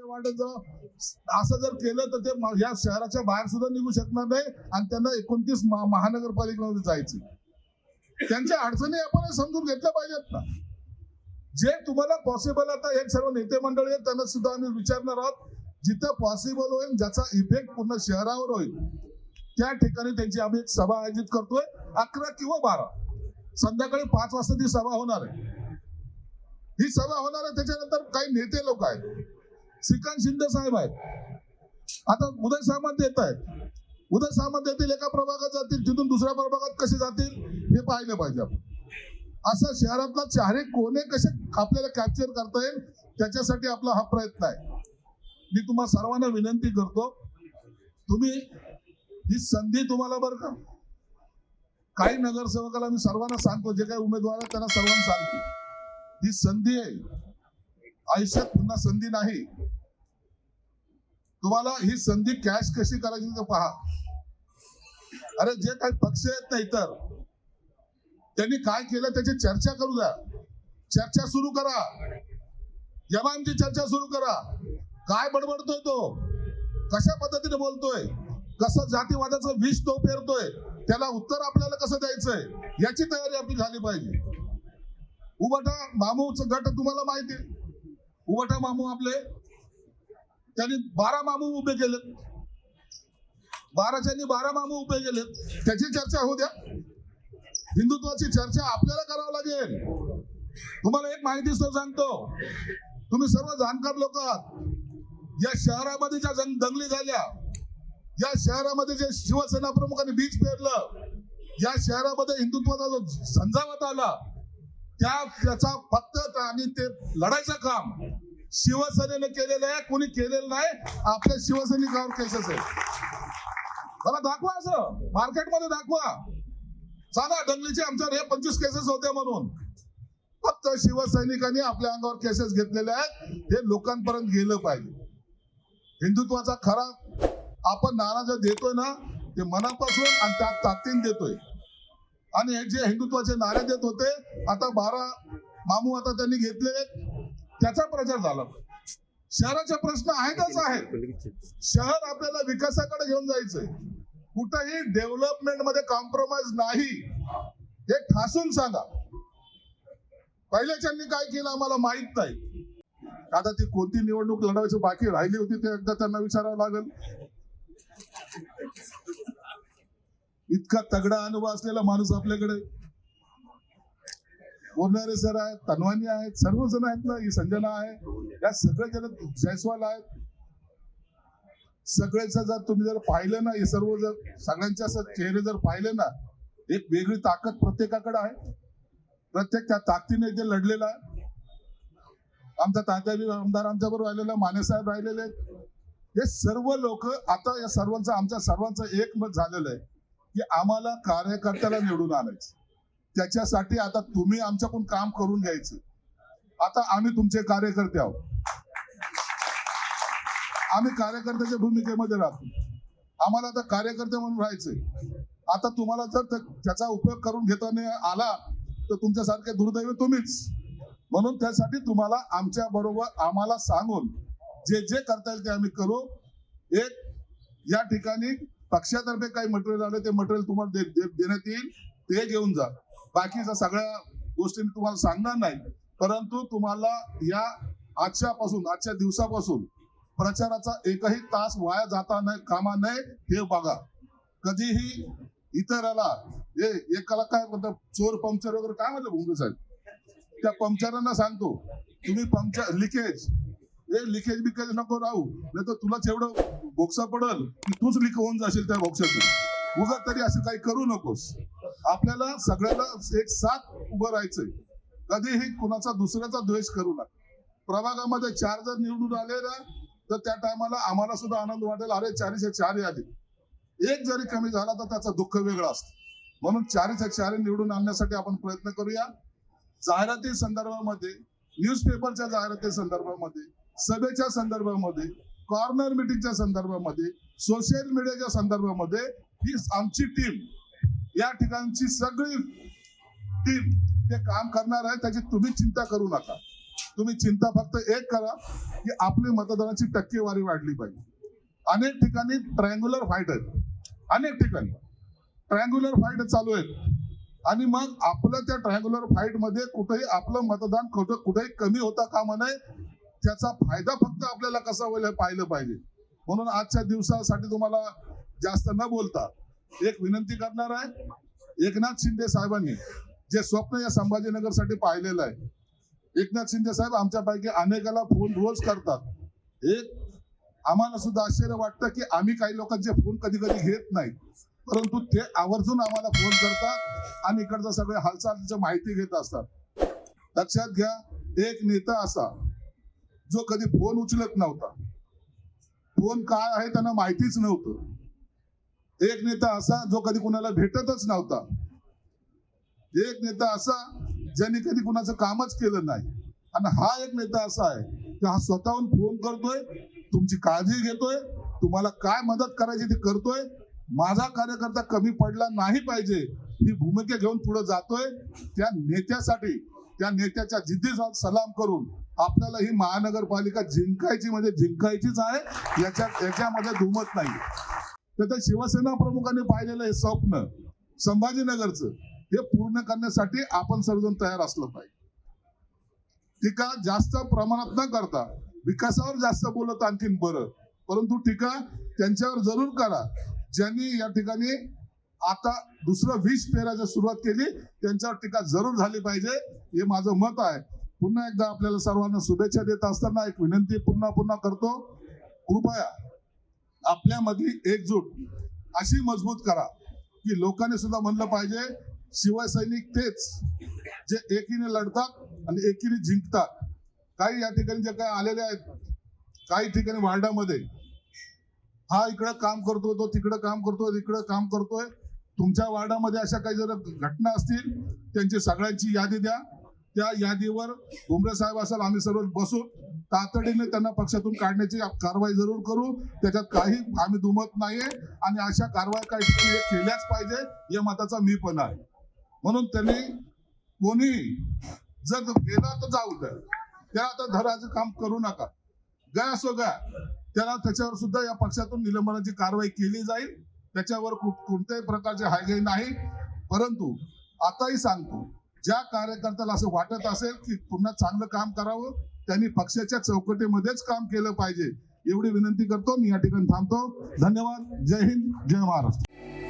वाढत असं जर केलं तर ते या शहराच्या बाहेर सुद्धा निघू शकणार नाही आणि त्यांना 29 महानगरपालिकेमध्ये जायचं. त्यांच्या अडचणी आपण समजून घेतल्या पाहिजेत ना. जे तुम्हाला पॉसिबल, आता हे सर्व नेते मंडळी आहेत त्यांना सुद्धा आम्ही विचारणार आहोत, जिथं पॉसिबल होईल ज्याचा इफेक्ट पूर्ण शहरावर होईल त्या ठिकाणी त्यांची आम्ही एक सभा आयोजित करतोय. 11 किंवा 12 संध्याकाळी 5 वाजता ती सभा होणार आहे. ही सभा होणार आहे. त्याच्यानंतर काही नेते लोक आहेत, श्रीकांत शिंदे साहेब आहेत, आता उदय सामंत येत आहेत. उदय सामंत येतील, एका प्रभागात जातील, तिथून दुसऱ्या प्रभागात कसे जातील हे पाहिलं पाहिजे आपण. असं शहरातला चारही कोणे कसे आपल्याला कॅप्चर करता येईल त्याच्यासाठी आपला हा प्रयत्न आहे. मी तुम्हा सर्वांना विनंती करतो, तुम्ही ही संधी तुम्हाला बरं का, काही नगरसेवकाला मी सर्वांना सांगतो, जे काही उमेदवार आहेत त्यांना सर्वांना सांगतो, ही संधी आहे, आयुष्यात पुन्हा संधी नाही. तुम्हाला ही संधी कॅश कशी करायची ते पहा. अरे जे काही पक्ष आहेत ना इतर, त्यांनी काय केलं त्याची चर्चा करू द्या. चर्चा सुरू करा, एमआयएमची चर्चा सुरू करा. काय बडबडतोय तो, कशा पद्धतीने बोलतोय, कसं जातीवादाचं विष तो पेरतोय, त्याला उत्तर आपल्याला कसं द्यायचंय याची तयारी आपली झाली पाहिजे. उबाटा मामूचं गट तुम्हाला माहिती आहे, उबाटा मामू आपले त्यांनी 12 मामू उभे केलेत, 12 मामू उभे केलेत. त्याची चर्चा होऊ द्या. हिंदुत्वाची चर्चा आपल्याला करावं लागेल. तुम्हाला एक माहिती सांगतो, तुम्ही सर्व जाणकार लोक आहात. या शहरामध्ये ज्या दंगली झाल्या, या शहरामध्ये जे शिवसेना प्रमुखांनी बीज पेरलं, या शहरामध्ये हिंदुत्वाचा जो झंझावात आला, त्याचा फक्त आणि ते लढायचं काम शिवसेनेने केलेलं आहे, कोणी केलेलं नाही. आपल्या शिवसैनिकावर केसेस आहे. मला दाखवा, असं मार्केटमध्ये दाखवा, सांगा दंगलीचे आमच्यावर हे 25 केसेस होते म्हणून. फक्त शिवसैनिकांनी आपल्या अंगावर केसेस घेतलेले आहेत. हे लोकांपर्यंत गेलं पाहिजे. हिंदुत्वाचा खरा आपण नारा जे देतोय ना, ते मनापासून आणि त्या ताकदीने देतोय. आणि हे जे हिंदुत्वाचे नारे देत होते, आता 12 मामू आता त्यांनी घेतले, त्याचा प्रचार झाला. शहराचे प्रश्न आहेतच आहेत. शहर आपल्याला विकासाकडे घेऊन जायचंय, कुठेही डेव्हलपमेंट मध्ये कॉम्प्रोमाइज नाही, हे ठासून सांगा. पहिल्याच्यांनी काय केलं आम्हाला माहित नाही. आता ती कोणती निवडणूक लढवायची बाकी राहिली होती ते एकदा त्यांना विचारावं लागेल. इतका तगडा अनुभव असलेला माणूस आपल्याकडे, बोलणारे सर आहेत, तन्वानी आहेत, सर्वजण आहेत ना, ही संजना आहे, या सगळे जण जयस्वाल आहेत. सगळ्याचं जर तुम्ही जर पाहिलं ना, हे सर्व जर सगळ्यांचे असं चेहरे जर पाहिले ना, एक वेगळी ताकद प्रत्येकाकडे आहे. प्रत्येक त्या ताकदीने ते लढलेला आहे. आमचा तात्याजी आमदार आमच्या बरोबर राहिलेला, माने साहेब राहिलेले आहेत. हे सर्व लोक आता या सर्वांचं आमच्या सर्वांचं एकमत झालेलं आहे की आम्हाला कार्यकर्त्याला निवडून आणायचं. त्याच्यासाठी आता तुम्ही आमच्याकडून काम करून घ्यायचं. आता आम्ही तुमचे कार्यकर्ते आहोत, आम्ही कार्यकर्त्याच्या भूमिकेमध्ये राहतो. आम्हाला आता कार्यकर्ते म्हणून राहायचंय. आता तुम्हाला जर त्याचा उपयोग करून घेता नाही आला तर तुमच्यासारखे दुर्दैवी तुम्हीच. म्हणून त्यासाठी तुम्हाला आमच्या बरोबर आम्हाला सांगून जे जे करता येईल ते आम्ही करू. एक या ठिकाणी पक्षातर्फे काही मटेरियल आले ते मटेरियल तुम्हाला देण्यात येईल, ते घेऊन जा. बाकीच्या सगळ्या गोष्टी मी तुम्हाला सांगणार नाही, परंतु तुम्हाला या आजच्या दिवसापासून प्रचाराचा एकही तास वाया जाता नाही कामा नये हे बघा. कधीही इतराला एकाला काय म्हणतात, चोर पंक्चर वगैरे काय म्हणलं भुंगे साहेब, त्या पंक्चरांना सांगतो तुम्ही पंक्चर लिकेज बिकेज नको राहू, नाही तर तुलाच एवढं बोक्सा पडल की तूच लीक होऊन जाशील त्या बोक्सातून. उगाच तरी असं काही करू नकोस. आपल्याला सगळ्याला एक साथ उभं राहायचंय. कधीही कुणाचा दुसऱ्याचा द्वेष करू नका. प्रभागामध्ये 4 जर निवडून आले ना तर त्या टायमाला आम्हाला सुद्धा आनंद वाटेल, अरे 4च्या 4 आले. एक जरी कमी झाला तर त्याचं दुःख वेगळं असतं. म्हणून 4च्या 4 निवडून आणण्यासाठी आपण प्रयत्न करूया. जाहिराती संदर्भामध्ये, न्यूजपेपरच्या जाहिराती संदर्भामध्ये, सभेच्या संदर्भामध्ये, कॉर्नर मीटिंगच्या संदर्भामध्ये, सोशल मीडियाच्या संदर्भामध्ये ही आमची टीम, या ठिकाणची सगळी टीम ते काम करणार आहे. त्याची तुम्ही चिंता करू नका. तुम्ही चिंता फक्त एक करा की आपली मतदानाची टक्केवारी वाढली पाहिजे. अनेक ठिकाणी ट्रायंग्युलर फाईट आहेत, अनेक ठिकाणी ट्रायंग्युलर फाईट चालू आहेत आणि मग आपलं त्या ट्रायंग्युलर फाईट मध्ये कुठेही आपलं मतदान कुठेही कमी होता कामा नये, त्याचा फायदा फक्त आपल्याला कसा होईल हे पाहिलं पाहिजे. म्हणून आजच्या दिवसासाठी तुम्हाला जास्त न बोलता एक विनंती करणार आहे. एकनाथ शिंदे साहेबांनी जे स्वप्न या संभाजीनगरसाठी पाहिलेलं आहे, एकनाथ शिंदे साहेब आमच्यापैकी अनेकाला फोन रोज करतात. एक आम्हाला सुद्धा आश्चर्य वाटतं की आम्ही काही लोकांचे फोन कधी कधी घेत नाही, परंतु ते आवर्जून आम्हाला फोन करतात आणि इकडचं सगळे हालचालची माहिती घेत असतात. लक्षात घ्या, एक नेता असा जो कधी फोन उचलत नव्हता, फोन काय आहे त्यांना माहितीच नव्हतं. एक नेता असा जो कधी कुणाला भेटतच नव्हता. एक नेता असा ज्यांनी कधी कुणाचं कामच केलं नाही. आणि हा एक नेता असा आहे की हा स्वतःहून फोन करतोय, तुमची काळजी घेतोय, तुम्हाला काय मदत करायची ती करतोय. माझा कार्यकर्ता कमी पडला नाही पाहिजे ही भूमिका घेऊन पुढे जातोय. त्या नेत्यासाठी, त्या नेत्याच्या जिद्दीचा सलाम करून आपल्याला ही महानगरपालिका जिंकायची म्हणजे जिंकायचीच आहे, याच्यामध्ये दुमत नाही. तर त्या शिवसेना प्रमुखांनी पाहिलेलं हे स्वप्न संभाजीनगरचं हे पूर्ण करण्यासाठी आपण सर्वजण तयार असलं पाहिजे. टीका जास्त प्रमाणात न करता विकासावर जास्त बोलत आणखीन बरं, परंतु टीका त्यांच्यावर जरूर करा ज्यांनी या ठिकाणी आता दुसरं विष पेरायला सुरुवात केली, त्यांच्यावर टीका जरूर झाली पाहिजे, हे माझं मत आहे. पुन्हा एकदा आपल्याला सर्वांना शुभेच्छा देत असताना एक विनंती पुन्हा करतो, कृपया आपल्यामधली एकजूट अशी मजबूत करा की लोकांनी सुद्धा म्हणलं पाहिजे शिवसैनिक तेच जे एकीने लढतात आणि एकीने जिंकतात. काही या ठिकाणी जे काय आलेले आहेत, काही ठिकाणी वार्डामध्ये हा इकडं काम करतोय, तो तिकडं काम करतोय, इकडं काम करतोय. तुमच्या वार्डामध्ये अशा काही जर घटना असतील त्यांची सगळ्यांची यादी द्या. त्या यादीवर भुमरे साहेब असेल, आम्ही सर्व बसू, तातडीने त्यांना पक्षातून काढण्याची कारवाई जरूर करू. त्याच्यात काही आम्ही दुमत नाहीये आणि अशा कारवाई काही ठिकाणी केल्याच पाहिजे या मताचा मी पण आहे. म्हणून त्यांनी कोणीही जर गेला तर जाऊ द्या, त्याला आता धराचं काम करू नका. गया सो गया, त्याला त्याच्यावर सुद्धा या पक्षातून निलंबनाची कारवाई केली जाईल. त्याच्यावर कोणत्याही प्रकारचे हायगाई नाही. परंतु आताही सांगतो, ज्या कार्यकर्त्याला असं वाटत असेल की पुन्हा चांगलं काम करावं, त्यांनी पक्षाच्या चौकटीमध्येच काम केलं पाहिजे एवढी विनंती करतो. मी या ठिकाणी थांबतो. धन्यवाद. जय हिंद, जय महाराष्ट्र.